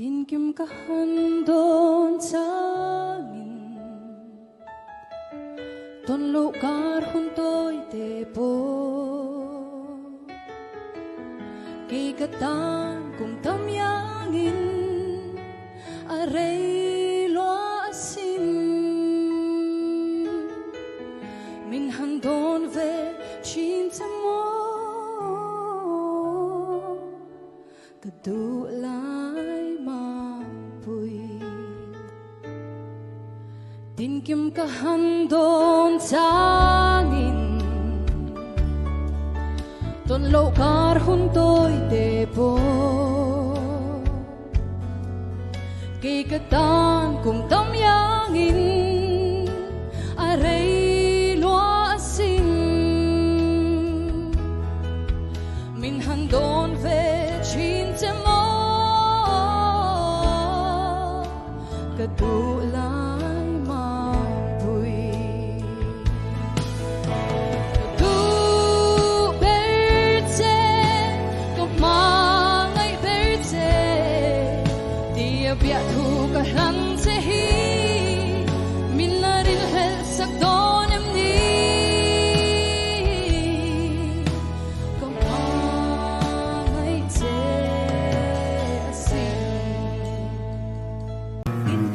Tin kim ka handon sangin ton lugar huntoy tepo kikatan kung tamyangin aray loa asin min handon ve cinta mo kadulay mapuy tin kim ka handon sangin ton lugar huntoy tepo kikatan kung tamyangin aray loa asin min handon ve cinta mo kadulay mapuy kadu berte kamangay berte di abiat hu kahan sehi minaril hel sakdon emni kamangay te asin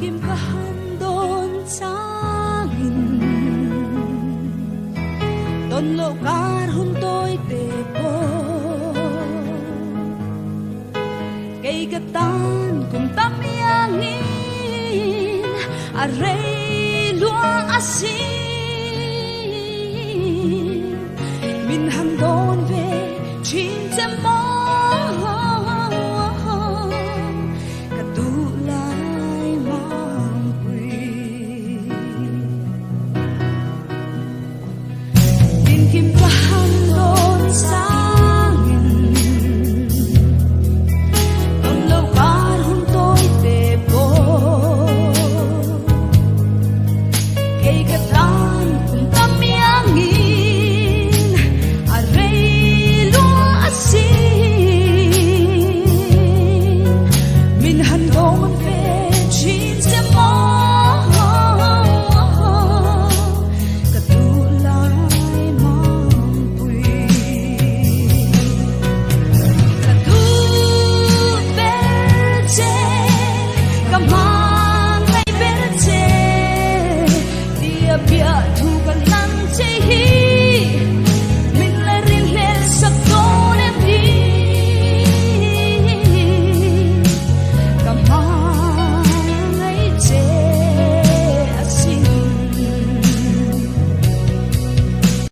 kim kahandon sangin don lugar huntoy tepo kay katan kung tamyangin aray luang asin